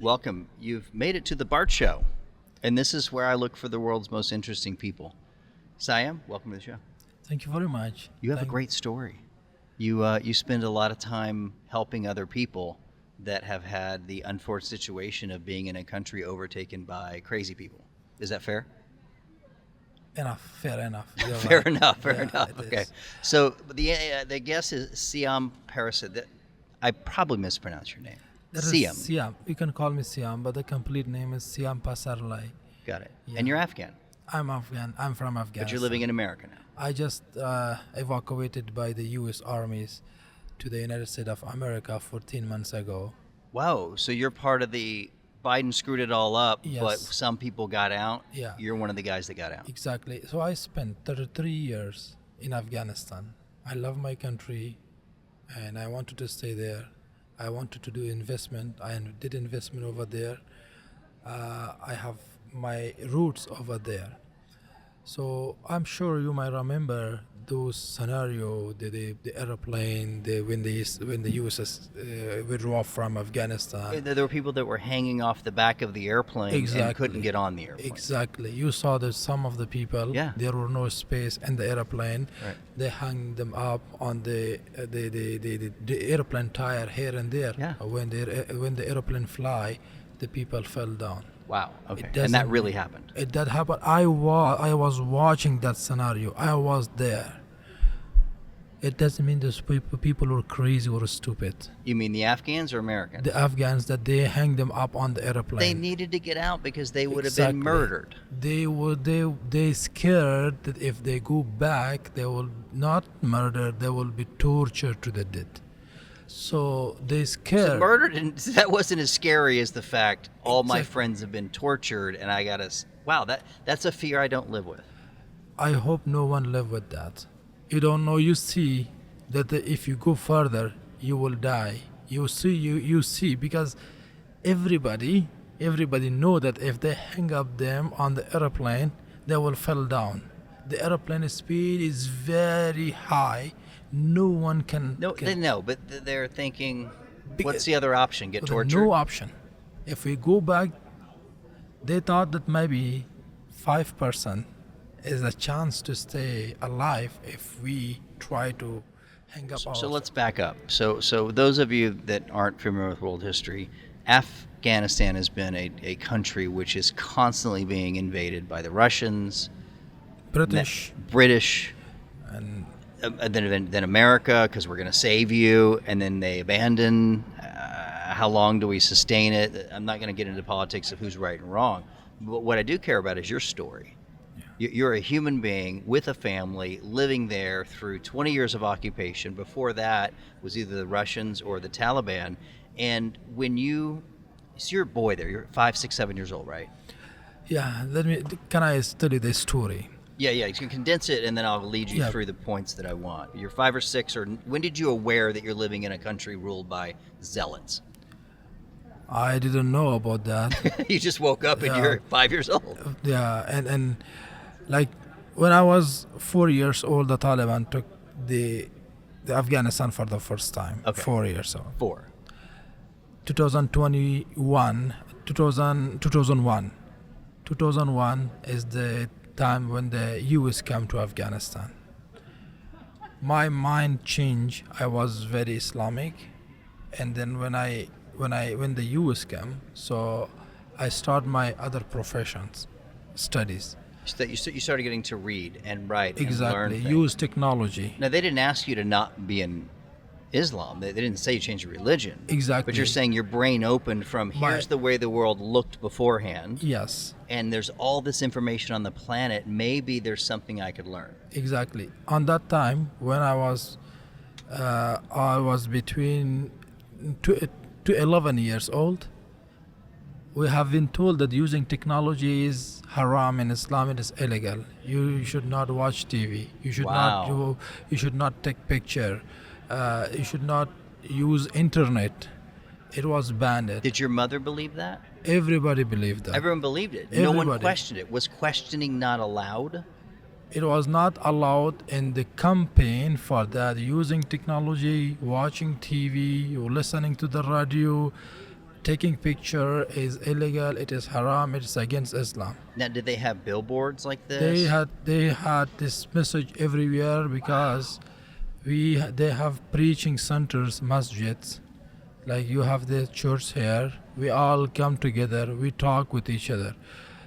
welcome. You've made it to the Bart Show, and this is where I look for the world's most interesting people. Siam, welcome to the show. Thank you very much. You have a great story. You spend a lot of time helping other people that have had the unfortunate situation of being in a country overtaken by crazy people. Is that fair? Fair enough. Fair enough. Okay. Is. So the guest is Siam Pasarly. I probably mispronounced your name. Siam. Siam. You can call me Siam, but the complete name is Siam Pasarly. Got it. Yeah. And you're Afghan. I'm Afghan. I'm from Afghanistan. But you're living in America now. I just evacuated by the U.S. armies to the United States of America 14 months ago. Wow. So you're part of the Biden screwed it all up, Yes. but some people got out. Yeah. You're one of the guys that got out. Exactly. So I spent 33 years in Afghanistan. I love my country, and I wanted to stay there. I wanted to do investment. I did investment over there. I have my roots over there. So I'm sure you might remember those scenario, the airplane, when the U.S. withdrew from Afghanistan. There were people that were hanging off the back of the airplane and couldn't get on the airplane. Exactly. You saw that some of the people, Yeah. there were no space in the airplane. Right. They hung them up on the airplane tire here and there. Yeah. When the airplane fly, the people fell down. Wow. Okay. It And that doesn't- really happened. That happened. I was watching that scenario. I was there. It doesn't mean those people were crazy or stupid. You mean the Afghans or Americans? The Afghans, that they hang them up on the airplane. They needed to get out because they would have Exactly. been murdered. They scared that if they go back, they will not murdered. They will be tortured to the death. So they scared. So murdered, and that wasn't as scary as the fact all my Exactly. friends have been tortured, and I gotta. Wow, that's a fear I don't live with. I hope no one live with that. You don't know. You see that if you go further, you will die. You see because everybody know that if they hang up them on the airplane, they will fall down. The airplane speed is very high. No one can. No, can they know, but they're thinking, Be- what's the other option? Get There's tortured? no option. If we go back, they thought that maybe 5% is a chance to stay alive if we try to hang up So let's back up. So those of you that aren't familiar with world history, Afghanistan has been a country which is constantly being invaded by the Russians, British, and then America, because we're going to save you, and then they abandon. How long do we sustain it? I'm not going to get into politics of who's right and wrong, but what I do care about is your story. You're a human being with a family living there through 20 years of occupation. Before that was either the Russians or the Taliban. And so you're a boy there, you're 5, 6, 7 years old, right? yeah. Can I tell you the story? Yeah, you can condense it and then I'll lead you Yeah. through the points that I want. You're 5 or 6, or when did you aware that you're living in a country ruled by zealots? I didn't know about that. You just woke up and Yeah. you're 5 years old. Yeah, and like when I was 4 years old, the Taliban took the Afghanistan for the first time. Okay. 4 years old. 4. 2001 is the time when the US came to Afghanistan. My mind changed. I was very Islamic, and then when the US came, so I started my other professions, studies. You started getting to read and write and learn Exactly, things. use technology. Now, they didn't ask you to not be in Islam. They didn't say you change your religion. Exactly. But you're saying your brain opened from here's the way the world looked beforehand, Yes, and there's all this information on the planet. Maybe there's something I could learn. exactly. On that time, when I was between 2 to 11 years old, we have been told that using technology is haram in Islam. It is illegal. You should not watch TV. You should Wow. you should not take picture. You should not use internet. It was banned. Did your mother believe that? Everybody believed that. Everyone believed it. No one Everybody. questioned it. Was questioning not allowed? It was not allowed in the campaign for that. Using technology, watching TV, or listening to the radio, taking picture is illegal, it is haram, it is against Islam. Now, did they have billboards like this? They had this message everywhere because they have preaching centers, masjids. Like you have the church here, we all come together, we talk with each other.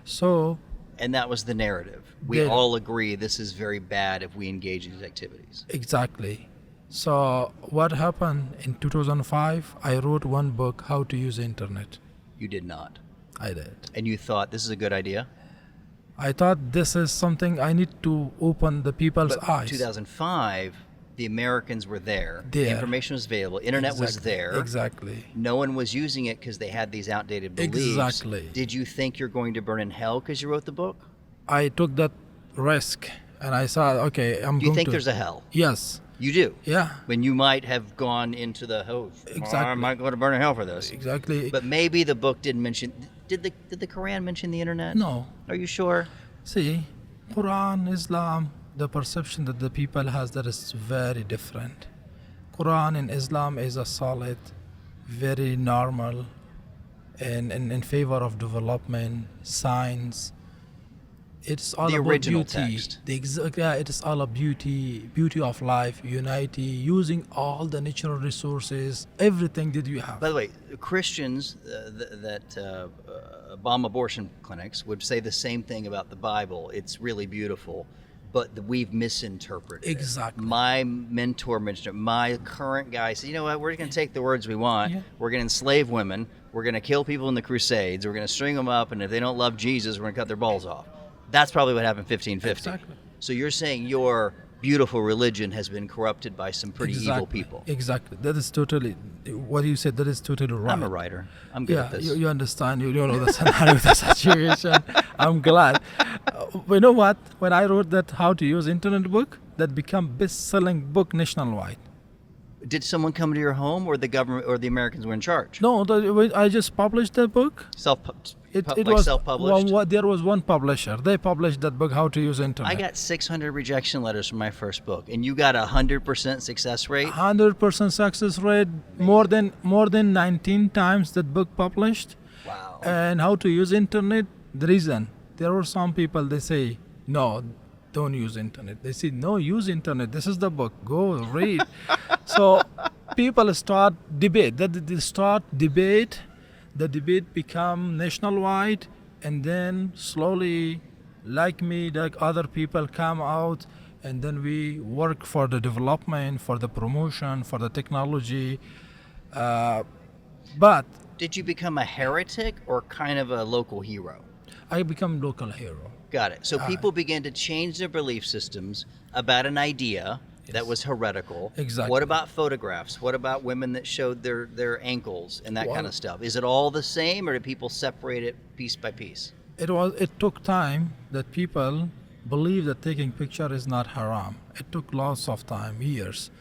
So And that was the narrative. We all agree this is very bad if we engage in these activities. exactly. So what happened in 2005? I wrote one book, How to Use Internet. You did not. I did. And you thought this is a good idea? I thought this is something I need to open the people's But eyes. 2005, the Americans were there. The There. information was available. Internet was Exactly, there. Exactly. No one was using it because they had these outdated beliefs. Exactly. Did you think you're going to burn in hell because you wrote the book? I took that risk and I thought, okay, I'm Do you going think to. there's a hell? Yes. You do? Yeah. When you might have gone into the Exactly. I might go to burn in hell for this. Exactly. But maybe the book didn't mention. Did the Quran mention the internet? No. Are you sure? See, Quran, Islam, the perception that the people has, that is very different. Quran in Islam is a solid, very normal, and in favor of development, science. It's all The about original beauty. text. Yeah, it is all about beauty of life, unity, using all the natural resources, everything that you have. By the way, Christians that bomb abortion clinics would say the same thing about the Bible. It's really beautiful, but we've misinterpreted Exactly. it. My mentor mentioned it. My current guy said, you know what, we're going to take the words we want. Yeah. We're going to enslave women. We're going to kill people in the Crusades. We're going to string them up, and if they don't love Jesus, we're going to cut their balls off. That's probably what happened in 1550. Exactly. So you're saying your beautiful religion has been corrupted by some pretty evil people. Exactly. That is totally what you said. That is totally right. I'm a writer. I'm good at Yeah, this. you understand. You know the scenario of the situation. I'm glad. You know what? When I wrote that How to Use Internet book, that became best-selling book nationwide. Did someone come to your home, or the government, or the Americans were in charge? No, I just published the book. Self-published? There was one publisher. They published that book, How to Use Internet. I got 600 rejection letters from my first book, and you got 100% success rate. 100% success rate. More than 19 times that book published. Wow. And How to Use Internet. The reason there were some people, they say no, don't use internet. They say no, use internet. This is the book. Go read. So people start debate. They start debate. The debate become nationwide, and then slowly, like me, like other people come out, and then we work for the development, for the promotion, for the technology. But Did you become a heretic or kind of a local hero? I become local hero. Got it. So people began to change their belief systems about an idea that was heretical. Exactly. What about photographs? What about women that showed their ankles and that kind of stuff? Is it all the same, or do people separate it piece by piece? It took time that people believe that taking picture is not haram. It took lots of time, years.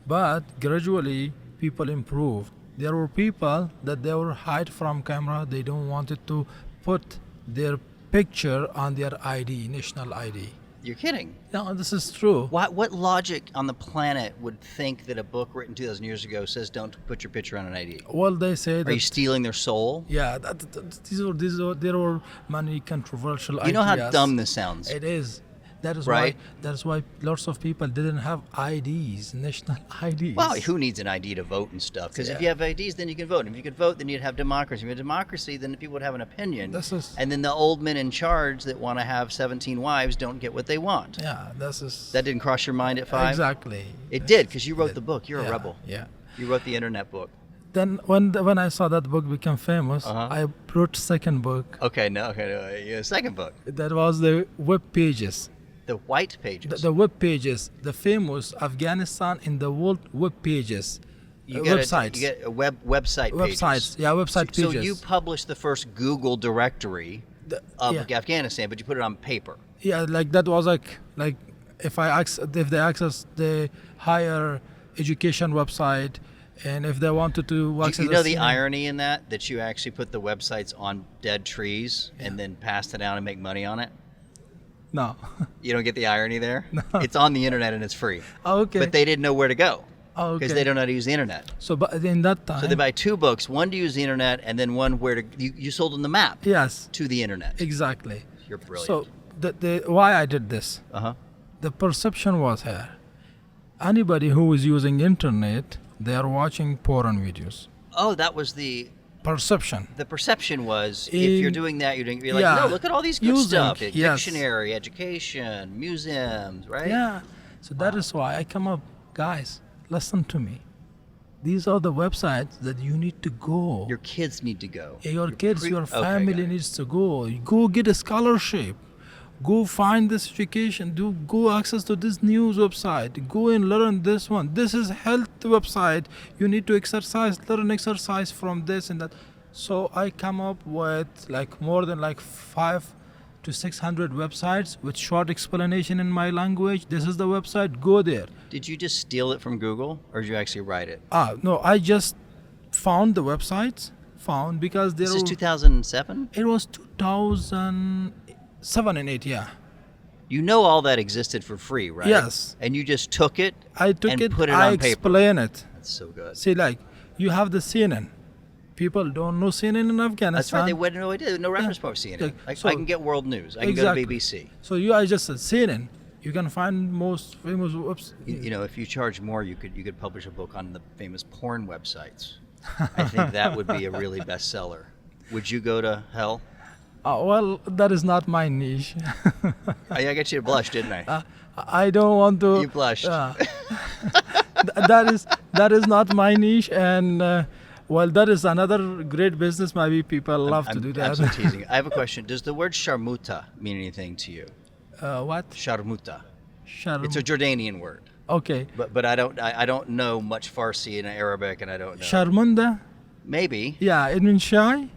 But gradually people improved. There were people that they were hide from camera. They don't wanted to put their picture on their ID, national ID. You're kidding. No, this is true. What logic on the planet would think that a book written 2,000 years ago says don't put your picture on an ID? Well, they say Are you that. stealing their soul? Yeah, there were many controversial ideas. You know how dumb this sounds. It is. Right. That's why lots of people didn't have IDs, national IDs. Well, who needs an ID to vote and stuff? Because if you have IDs, then you can vote. And if you could vote, then you'd have democracy. If you had democracy, then people would have an opinion. And then the old men in charge that want to have 17 wives don't get what they want. Yeah, That didn't cross your mind at 5? Exactly. It did, because you wrote the book. You're a rebel. Yeah. You wrote the internet book. Then when I saw that book become famous, I wrote second book. Okay, second book. That was the web pages. The white pages. The web pages, the famous Afghanistan in the world web pages. Websites. You get a website pages. Websites, yeah, website pages. So you published the first Google directory of Afghanistan, but you put it on paper. Yeah, like that was like if they access the higher education website, and if they wanted to access. You know the irony in that you actually put the websites on dead trees and then passed it out and make money on it. No. You don't get the irony there? No. It's on the internet and it's free. Okay. But they didn't know where to go. Oh, because okay. they don't know how to use the internet. So, but in that time. So they buy 2 books, one to use the internet, and then one where to you sold them the map Yes, to the internet. exactly. You're brilliant. So the why I did this, the perception was here. Anybody who is using internet, they are watching porn videos. Oh, that was the Perception. perception was if you're doing that, you're like, Yeah. no, look at all these good Using, stuff. yes. Dictionary, education, museums, right? Yeah. So that is why I come up, guys, listen to me. These are the websites that you need to go. Your kids need to go. Your kids, your Okay, family got it. needs to go. Go get a scholarship. Go find this education. Go access to this news website. Go and learn this one. This is health website. You need to exercise. Learn exercise from this and that. So I come up with like more than like 500 to 600 websites with short explanation in my language. This is the website. Go there. Did you just steal it from Google, or did you actually write it? No, I just found the websites. Because there This is were- 2007? It was 2007 and 8, yeah. You know all that existed for free, right? Yes. And you just took it I took and it, put it I on paper. explain it. That's so good. See, like, you have the CNN. People don't know CNN in Afghanistan. That's right. They wouldn't know idea. No reference point for CNN. Like, Like, so- I can get world news. I can Exactly. go to BBC. So I just said CNN. You can find most famous websites. You know, if you charge more, you could publish a book on the famous porn websites. I think that would be a really bestseller. Would you go to hell? Well, that is not my niche. I got you to blush, didn't I? I don't want to. You blushed. That is not my niche, and well, that is another great business. Maybe people love to do that. Absolutely teasing. I have a question. Does the word sharmuta mean anything to you? What? Sharmuta. Sharm. It's a Jordanian word, Okay. but I don't know much Farsi and Arabic, and I don't know. Sharmunda? Maybe Yeah, it means shy?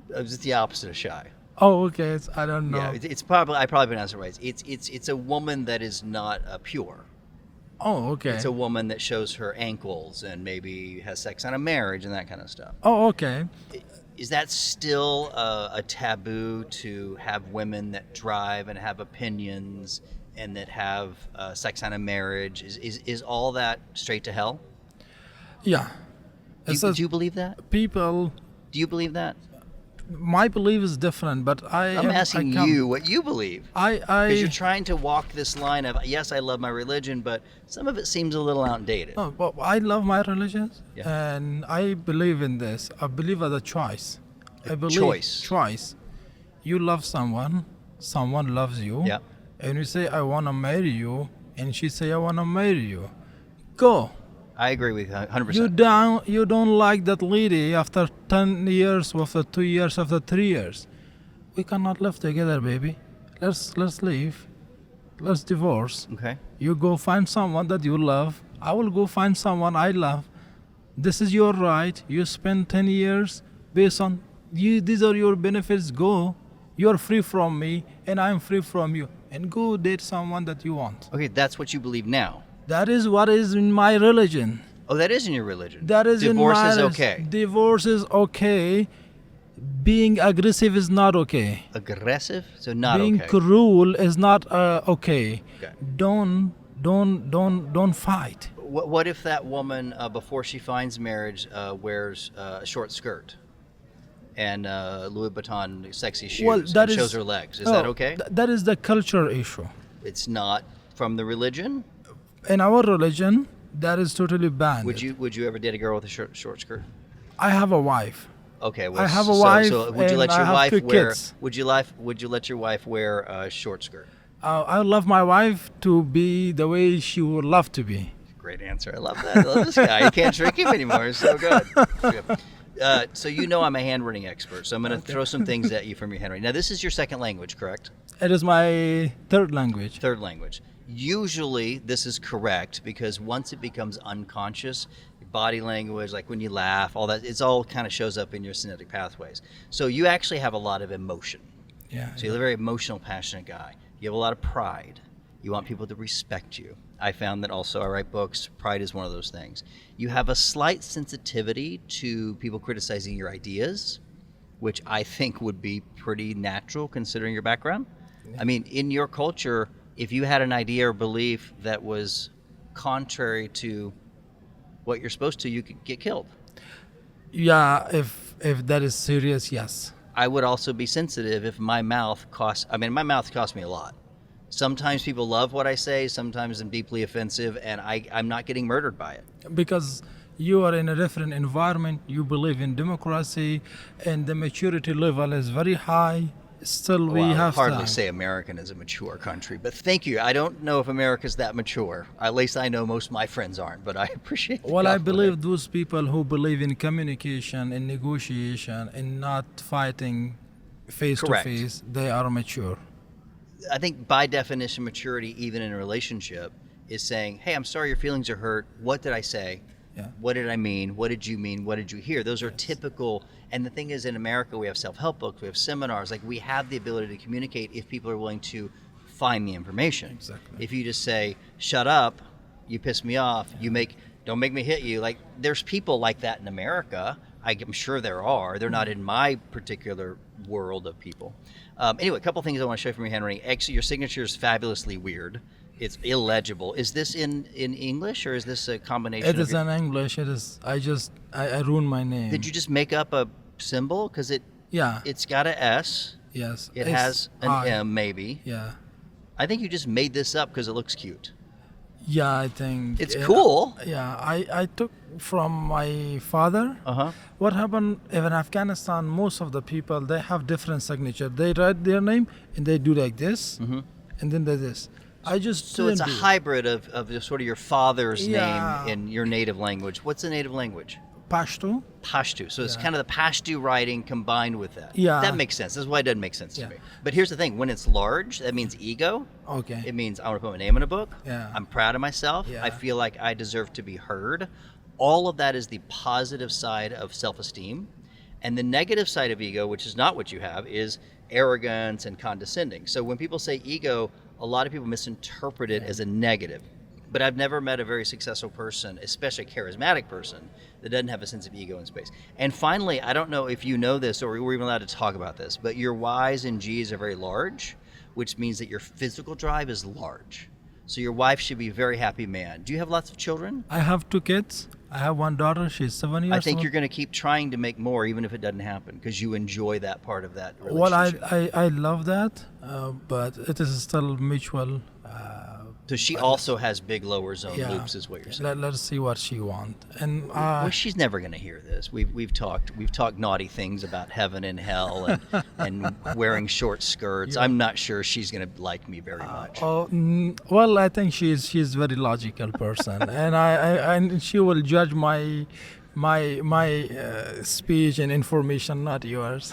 it's the opposite of shy. Oh, okay. I don't know. Yeah, it's probably I probably pronounced it right. It's a woman that is not pure. Oh, okay. It's a woman that shows her ankles and maybe has sex on a marriage and that kind of stuff. Oh, okay. Is that still a taboo to have women that drive and have opinions and that have sex on a marriage? Is all that straight to hell? Yeah. It says Do you believe that? people. Do you believe that? My belief is different, but I'm asking you what you believe. Because you're trying to walk this line of, yes, I love my religion, but some of it seems a little outdated. No, but I love my religion, Yeah. and I believe in this. I believe as a choice. I believe choice. Choice. You love someone. Someone loves you. Yeah. And you say, "I want to marry you," and she say, "I want to marry you." Go. I agree with you 100%. You don't like that lady after 10 years, after 2 years, after 3 years. We cannot live together, baby. Let's leave. Let's divorce. Okay. You go find someone that you love. I will go find someone I love. This is your right. You spend 10 years based on you. These are your benefits. Go. You're free from me, and I'm free from you. And go date someone that you want. Okay, that's what you believe now. That is what is in my religion. Oh, that is in your religion. That is Divorce in my is okay. Divorce is okay. Being aggressive is not okay. Aggressive? So not Being okay. cruel is not okay. Okay. Don't fight. What if that woman, before she finds marriage, wears a short skirt and Louis Vuitton sexy shoes and shows her legs? Is that okay? That is the culture issue. It's not from the religion? In our religion, that is totally banned. Would you ever date a girl with a short skirt? I have a wife. Okay, well, I have a so, wife So would you and let I your have wife 2 wear? kids. Would you let your wife wear a short skirt? I love my wife to be the way she would love to be. Great answer. I love that. I love this guy. You can't trick him anymore. It's so good. So you know I'm a handwriting expert, so I'm going to throw some things at you from your handwriting. Now, this is your second language, correct? It is my third language. Third language. Usually, this is correct because once it becomes unconscious, your body language, like when you laugh, all that, it's all kind of shows up in your synaptic pathways. So you actually have a lot of emotion. Yeah. So you're a very emotional, passionate guy. You have a lot of pride. You want people to respect you. I found that also. I write books. Pride is one of those things. You have a slight sensitivity to people criticizing your ideas, which I think would be pretty natural considering your background. Yeah. I mean, in your culture, if you had an idea or belief that was contrary to what you're supposed to, you could get killed. Yeah, if that is serious, yes. I would also be sensitive if my mouth costs, my mouth costs me a lot. Sometimes people love what I say, sometimes I'm deeply offensive, and I'm not getting murdered by it. Because you are in a different environment, you believe in democracy, and the maturity level is very high. Still, we Well, I would have hardly time. say American is a mature country, but thank you. I don't know if America's that mature. At least I know most of my friends aren't, but I appreciate the Well, I compliment. believe those people who believe in communication and negotiation and not fighting face Correct. to face, they are mature. I think by definition, maturity, even in a relationship, is saying, hey, I'm sorry your feelings are hurt. What did I say? Yeah. What did I mean? What did you mean? What did you hear? Those are typical. And the thing is, in America, we have self-help books, we have seminars. Like, we have the ability to communicate if people are willing to find the information. Exactly. If you just say, shut up, you piss me off, don't make me hit you. Like, there's people like that in America. I'm sure there are. They're not in my particular world of people. Anyway, a couple things I want to show you from your handwriting. Actually, your signature is fabulously weird. It's illegible. Is this in English, or is this a combination? It of is in English. It is. I ruined my name. Did you just make up a symbol? Because Yeah. it's got a S. Yes. It It's has an I. M, maybe. Yeah. I think you just made this up because it looks cute. Yeah, I think It's cool. Yeah, I took from my father. Uh-huh. What happened in Afghanistan? Most of the people, they have different signature. They write their name and they do like this, and then they this. I just So it's a didn't do. hybrid of sort of your father's Yeah. name in your native language. What's the native language? Pashto. Pashto. So it's Yeah. kind of the Pashto writing combined with that. Yeah. That makes sense. This is why it doesn't make sense Yeah. to me. But here's the thing. When it's large, that means ego. Okay. It means I want to put my name in a book. Yeah. I'm proud of myself. Yeah. I feel like I deserve to be heard. All of that is the positive side of self-esteem. And the negative side of ego, which is not what you have, is arrogance and condescending. So when people say ego, a lot of people misinterpret it as a negative. But I've never met a very successful person, especially a charismatic person, that doesn't have a sense of ego in space. And finally, I don't know if you know this or we're even allowed to talk about this, but your Y's and G's are very large, which means that your physical drive is large. So your wife should be a very happy man. Do you have lots of children? I have 2 kids. I have one daughter. She's 7 years I think old. you're going to keep trying to make more, even if it doesn't happen, because you enjoy that part of that Well, relationship. I love that, but it is still mutual. So she also has big lower zone Yeah. loops, is what you're saying. Let's see what she wants. And Well, she's never going to hear this. We've talked naughty things about heaven and hell and wearing short skirts. I'm not sure she's going to like me very much. well, I think she's very logical person, and and she will judge my speech and information, not yours.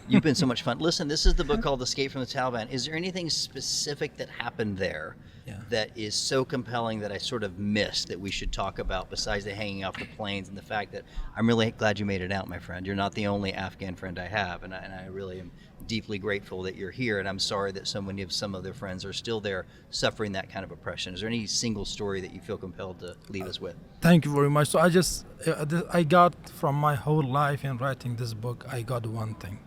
You've been so much fun. Listen, this is the book called Escape from the Taliban. Is there anything specific that happened there that is so compelling that I sort of missed that we should talk about besides the hanging off the planes and the fact that I'm really glad you made it out, my friend. You're not the only Afghan friend I have, and I really am deeply grateful that you're here, and I'm sorry that so many of some of their friends are still there suffering that kind of oppression. Is there any single story that you feel compelled to leave us with? Thank you very much. So I got from my whole life in writing this book, I got one thing.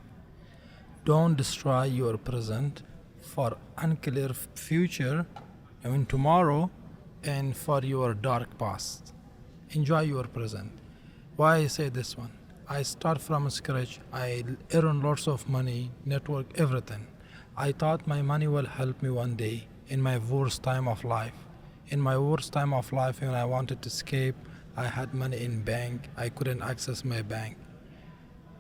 Don't destroy your present for unclear future, tomorrow, and for your dark past. Enjoy your present. Why I say this one? I start from scratch. I earn lots of money, network, everything. I thought my money will help me one day in my worst time of life. In my worst time of life, when I wanted to escape, I had money in bank. I couldn't access my bank.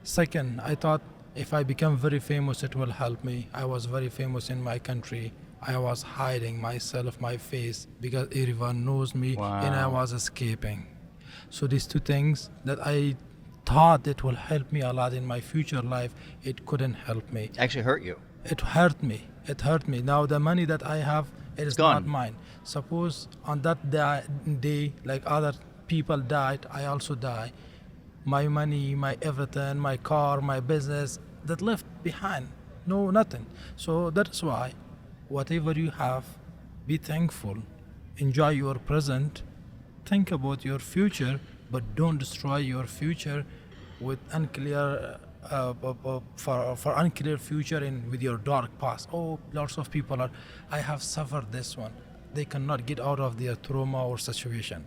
Second, I thought if I become very famous, it will help me. I was very famous in my country. I was hiding myself, my face, because everyone knows me, and I was escaping. So these 2 things that I thought it will help me a lot in my future life, it couldn't help me. Actually hurt you. It hurt me. It hurt me. Now the money that I have, it is gone. not mine. Suppose on that day, like other people died, I also die. My money, my everything, my car, my business, that left behind. No, nothing. So that's why, whatever you have, be thankful. Enjoy your present. Think about your future, but don't destroy your future with unclear for unclear future and with your dark past. Oh, lots of people I have suffered this one. They cannot get out of their trauma or situation.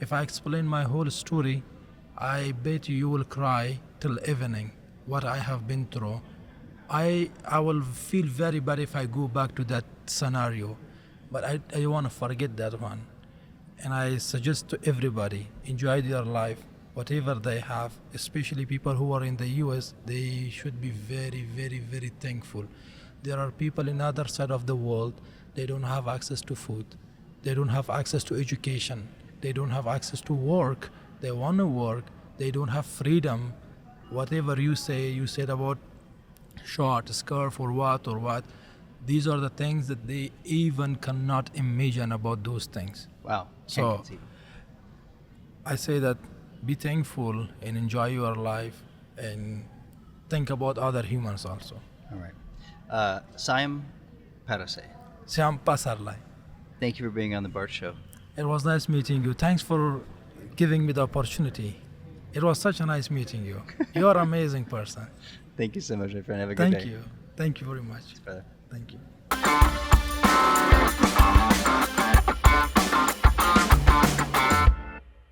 If I explain my whole story, I bet you will cry till evening what I have been through. I will feel very bad if I go back to that scenario, but I want to forget that one. And I suggest to everybody, enjoy their life, whatever they have, especially people who are in the US, they should be very, very, very thankful. There are people in other side of the world, they don't have access to food, they don't have access to education, they don't have access to work, they want to work, they don't have freedom. Whatever you said about short, scarf or what, these are the things that they even cannot imagine about those things. Wow. So I say that be thankful and enjoy your life and think about other humans also. All right. Siam Pasarly, Siam Pasarly. thank you for being on the Bart Show. It was nice meeting you. Thanks for giving me the opportunity. It was such a nice meeting you. You're an amazing person. Thank you so much, my friend. Have a good day. Thank you. Thank you very much. Brother. Thank you.